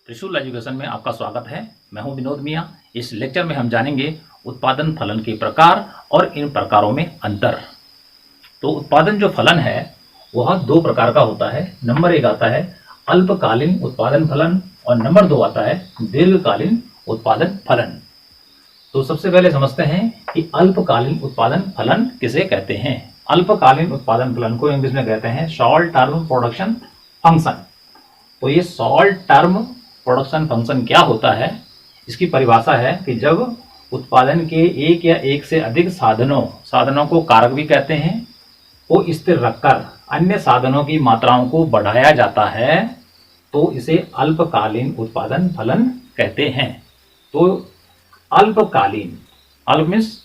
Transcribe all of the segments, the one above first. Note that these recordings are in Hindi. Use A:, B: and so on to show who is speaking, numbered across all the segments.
A: त्रिशूल एजुकेशन में आपका स्वागत है। मैं हूं विनोद मियां। इस लेक्चर में हम जानेंगे उत्पादन फलन के प्रकार और इन प्रकारों में अंतर। तो उत्पादन जो फलन है वह दो प्रकार का होता है। नंबर एक आता है अल्पकालीन उत्पादन फलन और नंबर दो आता है दीर्घकालीन उत्पादन फलन। तो सबसे पहले समझते हैं कि अल्पकालीन उत्पादन फलन किसे कहते हैं। अल्पकालीन उत्पादन फलन को इंग्लिश में कहते हैं शॉर्ट टर्म प्रोडक्शन फंक्शन। तो ये शॉर्ट टर्म प्रोडक्शन फंक्शन क्या होता है, इसकी परिभाषा है कि जब उत्पादन के एक या एक से अधिक साधनों को कारक भी कहते हैं को स्थिर रखकर अन्य साधनों की मात्राओं को बढ़ाया जाता है तो इसे अल्पकालीन उत्पादन फलन कहते हैं। तो अल्पकालीन, अल्प मीन्स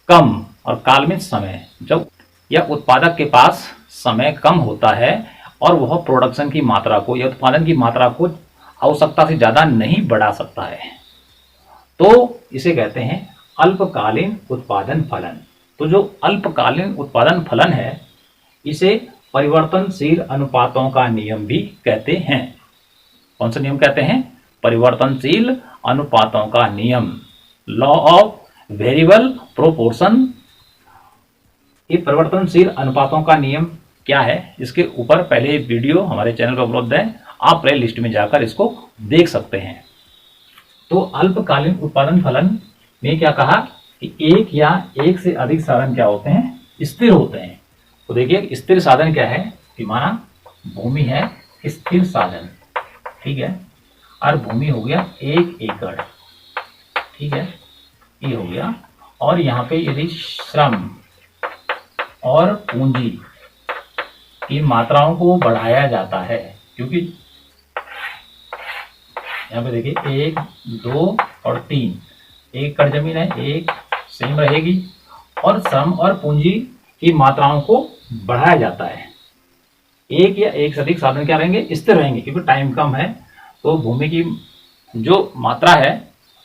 A: कम और काल मीन्स समय, जब यह उत्पादक के पास समय कम होता है और वह प्रोडक्शन की मात्रा को या उत्पादन की मात्रा को आवश्यकता से ज्यादा नहीं बढ़ा सकता है तो इसे कहते हैं अल्पकालीन उत्पादन फलन। तो जो अल्पकालीन उत्पादन फलन है इसे परिवर्तनशील अनुपातों का नियम भी कहते हैं। कौन सा नियम कहते हैं? परिवर्तनशील अनुपातों का नियम, लॉ ऑफ वेरिएबल प्रोपोर्शन। ये परिवर्तनशील अनुपातों का नियम क्या है, इसके ऊपर पहले वीडियो हमारे चैनल पर उपलब्ध है, आप प्ले लिस्ट में जाकर इसको देख सकते हैं। तो अल्पकालीन उत्पादन फलन में क्या कहा कि एक या एक से अधिक साधन क्या होते हैं, स्थिर होते हैं। तो देखिए स्थिर साधन क्या है कि माना भूमि है स्थिर साधन, ठीक है, और भूमि हो गया 1 एकड़, ठीक है, ये हो गया। और यहाँ पे यदि श्रम और पूंजी की मात्राओं को बढ़ाया जाता है, क्योंकि यहाँ पे देखिए 1, 2 और 3 1 एकड़ जमीन है, एक सेम रहेगी और श्रम और पूंजी की मात्राओं को बढ़ाया जाता है। एक या एक से अधिक साधन क्या रहेंगे, स्थिर रहेंगे, क्योंकि टाइम कम है तो भूमि की जो मात्रा है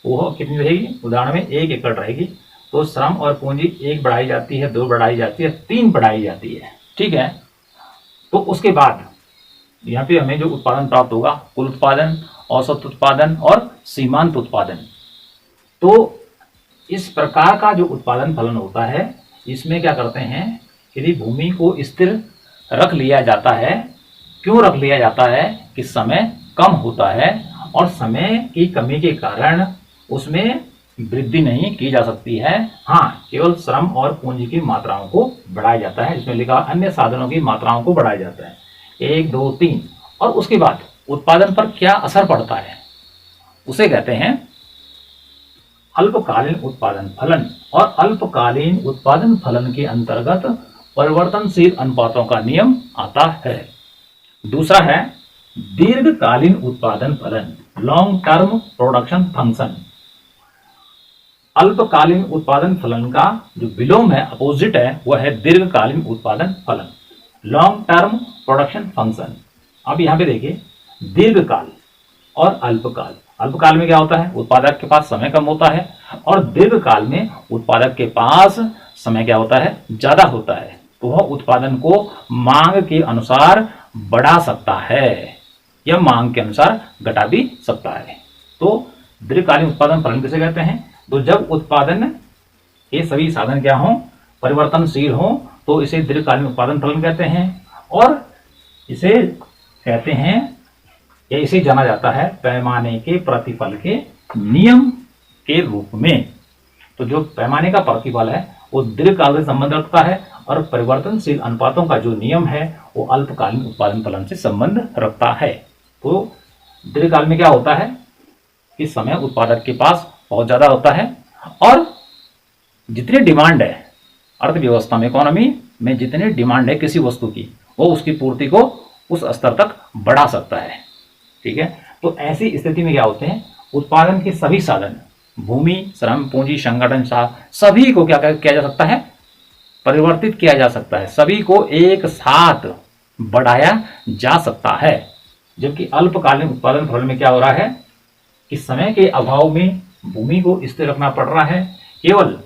A: वो कितनी रहेगी, उदाहरण में 1 एकड़ रहेगी। तो श्रम और पूंजी 1 बढ़ाई जाती है, 2 बढ़ाई जाती है, 3 बढ़ाई जाती है, ठीक है। तो उसके बाद यहाँ पे हमें जो उत्पादन प्राप्त होगा, कुल उत्पादन, औसत उत्पादन और सीमांत उत्पादन। तो इस प्रकार का जो उत्पादन फलन होता है इसमें क्या करते हैं, यदि भूमि को स्थिर रख लिया जाता है। क्यों रख लिया जाता है कि समय कम होता है और समय की कमी के कारण उसमें वृद्धि नहीं की जा सकती है। हाँ, केवल श्रम और पूंजी की मात्राओं को बढ़ाया जाता है। इसमें लिखा अन्य साधनों की मात्राओं को बढ़ाया जाता है, 1, 2, 3। और उसके बाद उत्पादन पर क्या असर पड़ता है उसे कहते हैं अल्पकालीन उत्पादन फलन। और अल्पकालीन उत्पादन फलन के अंतर्गत परिवर्तनशील अनुपातों का नियम आता है। दूसरा है दीर्घकालीन उत्पादन फलन, लॉन्ग टर्म प्रोडक्शन फंक्शन। अल्पकालीन उत्पादन फलन का जो विलोम है, अपोजिट है, वह है दीर्घकालीन उत्पादन फलन, लॉन्ग टर्म प्रोडक्शन फंक्शन। अब यहां पे देखिए दीर्घकाल और अल्पकाल। अल्पकाल में क्या होता है, उत्पादक के पास समय कम होता है, और दीर्घकाल में उत्पादक के पास समय क्या होता है, ज्यादा होता है। तो वह उत्पादन को मांग के अनुसार बढ़ा सकता है या मांग के अनुसार घटा भी सकता है। तो दीर्घकालीन उत्पादन फलन किसे कहते हैं, तो जब उत्पादन के सभी साधन क्या हों, परिवर्तनशील हों, तो इसे दीर्घकालीन उत्पादन फलन कहते हैं। और इसे कहते हैं या इसे जाना जाता है पैमाने के प्रतिफल के नियम के रूप में। तो जो पैमाने का प्रतिफल है वो दीर्घकाल से संबंध रखता है और परिवर्तनशील अनुपातों का जो नियम है वो अल्पकालीन उत्पादन फलन से संबंध रखता है। तो दीर्घकाल में क्या होता है कि समय उत्पादक के पास बहुत ज्यादा होता है और जितनी डिमांड है अर्थव्यवस्था में, इकोनॉमी में जितनी डिमांड है किसी वस्तु की, वो उसकी पूर्ति को उस स्तर तक बढ़ा सकता है, ठीक है। तो ऐसी स्थिति में क्या होते हैं, उत्पादन के सभी साधन, भूमि, श्रम, पूंजी, संगठन, सभी को क्या किया जा सकता है, परिवर्तित किया जा सकता है, सभी को एक साथ बढ़ाया जा सकता है। जबकि अल्पकालीन उत्पादन फलन में क्या हो रहा है कि समय के अभाव में भूमि को स्थिर रखना पड़ रहा है, केवल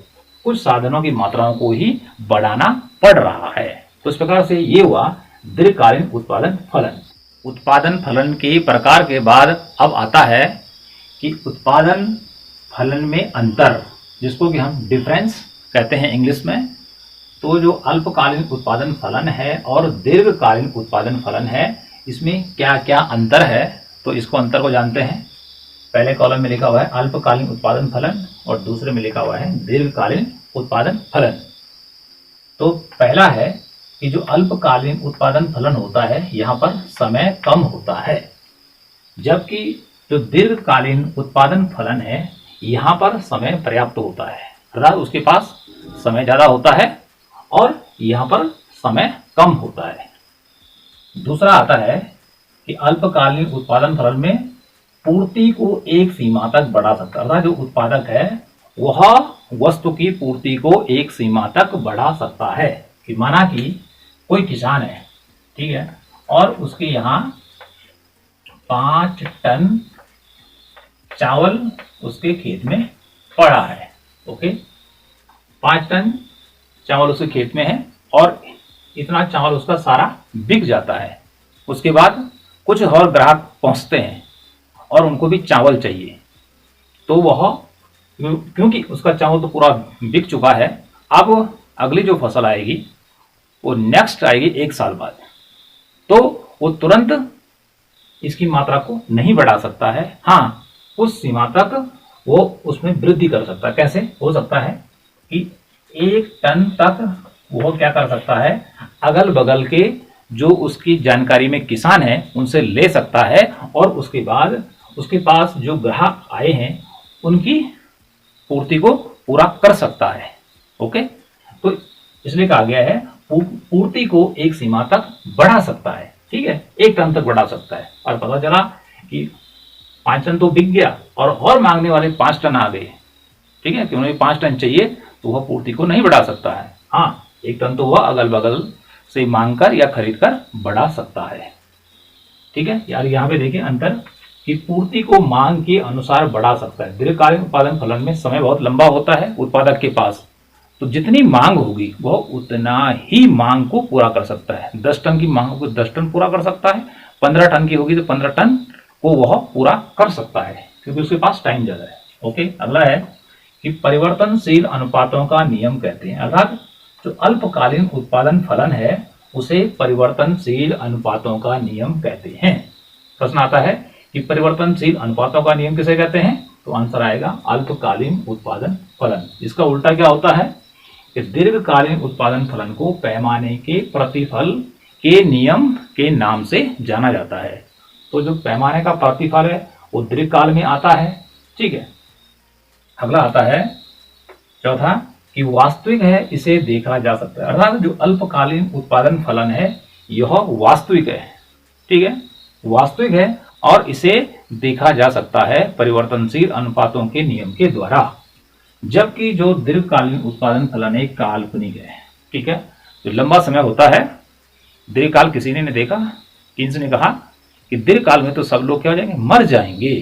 A: कुछ साधनों की मात्राओं को ही बढ़ाना पड़ रहा है। तो इस प्रकार से ये हुआ दीर्घकालीन उत्पादन फलन। उत्पादन फलन के प्रकार के बाद अब आता है कि उत्पादन फलन में अंतर, जिसको कि हम डिफरेंस कहते हैं इंग्लिश में। तो जो अल्पकालीन उत्पादन फलन है और दीर्घकालीन उत्पादन फलन है, इसमें क्या क्या अंतर है, तो इसको अंतर को जानते हैं। पहले कॉलम में लिखा हुआ है अल्पकालीन उत्पादन फलन और दूसरे में लिखा हुआ है दीर्घकालीन उत्पादन फलन। तो पहला है कि जो अल्पकालीन उत्पादन फलन होता है यहाँ पर समय कम होता है, जबकि जो दीर्घकालीन उत्पादन फलन है यहाँ पर समय पर्याप्त होता है, अर्थात उसके पास समय ज़्यादा होता है और यहाँ पर समय कम होता है। दूसरा आता है कि अल्पकालीन उत्पादन फलन में पूर्ति को एक सीमा तक बढ़ा सकता है, अर्थात जो उत्पादक है वह वस्तु की पूर्ति को एक सीमा तक बढ़ा सकता है। कि माना कि कोई किसान है, ठीक है, और उसके यहाँ 5 टन चावल उसके खेत में पड़ा है। ओके, 5 टन चावल उसके खेत में है और इतना चावल उसका सारा बिक जाता है। उसके बाद कुछ और ग्राहक पहुंचते हैं और उनको भी चावल चाहिए, तो वह क्योंकि उसका चावल तो पूरा बिक चुका है, अब अगली जो फसल आएगी वो नेक्स्ट आएगी 1 साल बाद, तो वो तुरंत इसकी मात्रा को नहीं बढ़ा सकता है। हाँ, उस सीमा तक वो उसमें वृद्धि कर सकता है। कैसे हो सकता है कि 1 टन तक वो क्या कर सकता है, अगल बगल के जो उसकी जानकारी में किसान है उनसे ले सकता है और उसके बाद उसके पास जो ग्राहक आए हैं उनकी पूर्ति को पूरा कर सकता है। ओके, तो इसलिए कहा गया है पूर्ति को एक सीमा तक बढ़ा सकता है, ठीक है, 1 टन तक बढ़ा सकता है। और पता चला कि 5 टन तो बिक गया और मांगने वाले 5 टन आ गए, ठीक है, कि उन्हें 5 टन चाहिए, तो वह पूर्ति को नहीं बढ़ा सकता है। हाँ, 1 टन तो वह अगल बगल से मांग कर या खरीद कर बढ़ा सकता है। ठीक है यार, यहाँ पे देखिए अंतर कि पूर्ति को मांग के अनुसार बढ़ा सकता है। दीर्घकालीन उत्पादन फलन में समय बहुत लंबा होता है उत्पादक के पास, तो जितनी मांग होगी वह उतना ही मांग को पूरा कर सकता है। 10 टन की मांग को 10 टन पूरा कर सकता है, 15 टन की होगी तो 15 टन को वह पूरा कर सकता है, क्योंकि उसके पास टाइम ज्यादा है। ओके, अगला है कि परिवर्तनशील अनुपातों का नियम कहते हैं, अर्थात जो अल्पकालीन उत्पादन फलन है उसे परिवर्तनशील अनुपातों का नियम कहते हैं। प्रश्न आता है कि परिवर्तनशील अनुपातों का नियम किसे कहते हैं, तो आंसर आएगा अल्पकालीन उत्पादन फलन। इसका उल्टा क्या होता है कि दीर्घकालीन उत्पादन फलन को पैमाने के प्रतिफल के नियम के नाम से जाना जाता है। तो जो पैमाने का प्रतिफल है वो दीर्घकाल में आता है, ठीक है। अगला आता है चौथा कि वास्तविक है, इसे देखा जा सकता है, अर्थात जो अल्पकालीन उत्पादन फलन है यह वास्तविक है, ठीक है, वास्तविक है और इसे देखा जा सकता है परिवर्तनशील अनुपातों के नियम के द्वारा। जबकि जो दीर्घकालीन उत्पादन फलन एक काल्पनिक है, ठीक है, जो लंबा समय होता है। दीर्घकाल किसी ने देखा, किसी ने कहा कि दीर्घकाल में तो सब लोग क्या हो जाएंगे, मर जाएंगे।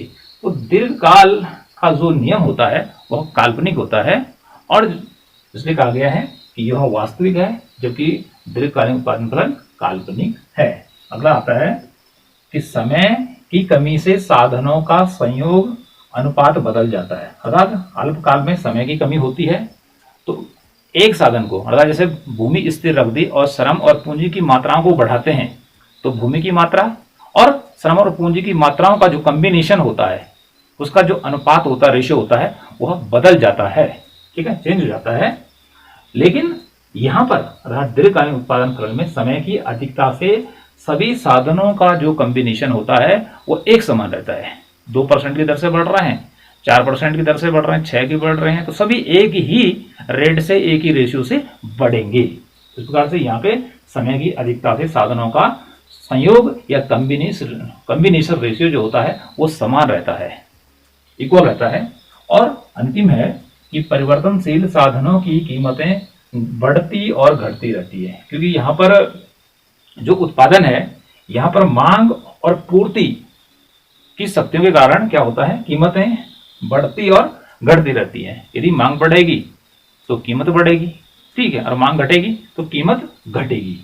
A: तो दीर्घकाल का जो नियम होता है वह काल्पनिक होता है और इसलिए कहा गया है कि यह वास्तविक है, जबकि दीर्घकालीन उत्पादन फलन काल्पनिक है। अगला आता है कि समय की कमी से साधनों का संयोग अनुपात बदल जाता है, अर्थात अल्पकाल में समय की कमी होती है तो एक साधन को, अर्थात जैसे भूमि स्थिर रख दी और श्रम और पूंजी की मात्राओं को बढ़ाते हैं तो भूमि की मात्रा और श्रम और पूंजी की मात्राओं का जो कॉम्बिनेशन होता है उसका जो अनुपात होता है, रेशियो होता है, वह बदल जाता है, ठीक है, चेंज हो जाता है। लेकिन यहाँ पर अर्थात दीर्घकालीन उत्पादन फलन में समय की अधिकता से सभी साधनों का जो कॉम्बिनेशन होता है वो एक समान रहता है। 2% की दर से बढ़ रहे हैं, 4% की दर से बढ़ रहे हैं, 6 की बढ़ रहे हैं, तो सभी एक ही रेट से, एक ही रेशियो से बढ़ेंगे। इस प्रकार से यहाँ पे समय की अधिकता से साधनों का संयोग या कॉम्बिनेशन रेशियो जो होता है वो समान रहता है, इक्वल रहता है। और अंतिम है कि परिवर्तनशील साधनों की कीमतें बढ़ती और घटती रहती है, क्योंकि यहाँ पर जो उत्पादन है यहाँ पर मांग और पूर्ति की शक्तियों के कारण क्या होता है, कीमतें बढ़ती और घटती रहती हैं। यदि मांग बढ़ेगी तो कीमत बढ़ेगी, ठीक है, और मांग घटेगी तो कीमत घटेगी।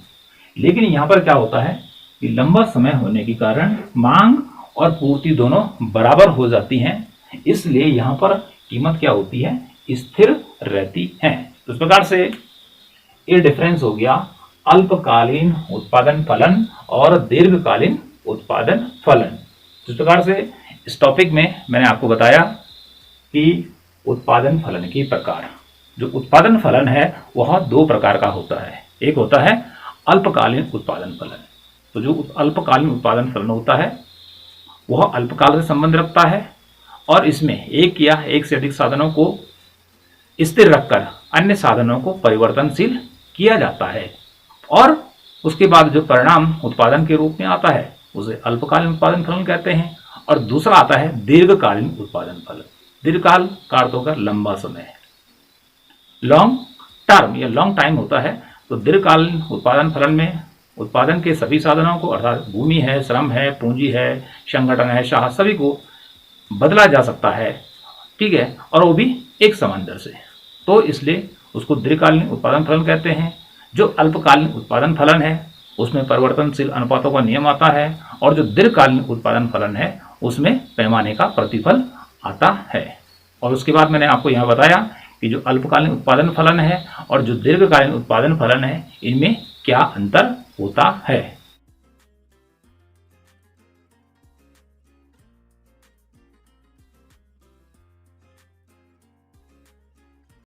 A: लेकिन यहाँ पर क्या होता है कि लंबा समय होने के कारण मांग और पूर्ति दोनों बराबर हो जाती हैं, इसलिए यहाँ पर कीमत क्या होती है, स्थिर रहती है। तो इस प्रकार से ये डिफरेंस हो गया अल्पकालीन उत्पादन फलन और दीर्घकालीन उत्पादन फलन। इस प्रकार से इस टॉपिक में मैंने आपको बताया कि उत्पादन फलन के प्रकार। जो उत्पादन फलन है वह दो प्रकार का होता है। एक होता है अल्पकालीन उत्पादन फलन। तो जो अल्पकालीन उत्पादन फलन होता है वह अल्पकाल से संबंध रखता है और इसमें एक या एक से अधिक साधनों को स्थिर रखकर अन्य साधनों को परिवर्तनशील किया जाता है और उसके बाद जो परिणाम उत्पादन के रूप में आता है उसे अल्पकालीन उत्पादन फलन कहते हैं। और दूसरा आता है दीर्घकालीन उत्पादन फलन। दीर्घकाल का अर्थ होगा लंबा समय, लॉन्ग टर्म या लॉन्ग टाइम होता है। तो दीर्घकालीन उत्पादन फलन में उत्पादन के सभी साधनों को अर्थात भूमि है, श्रम है, पूंजी है, संगठन है, शाह सभी को बदला जा सकता है, ठीक है, और वो भी एक समान दर से। तो इसलिए उसको दीर्घकालीन उत्पादन फलन कहते हैं। जो अल्पकालीन उत्पादन फलन है उसमें परिवर्तनशील अनुपातों का नियम आता है और जो दीर्घकालीन उत्पादन फलन है उसमें पैमाने का प्रतिफल आता है। और उसके बाद मैंने आपको यहाँ बताया कि जो अल्पकालीन उत्पादन फलन है और जो दीर्घकालीन उत्पादन फलन है इनमें क्या अंतर होता है।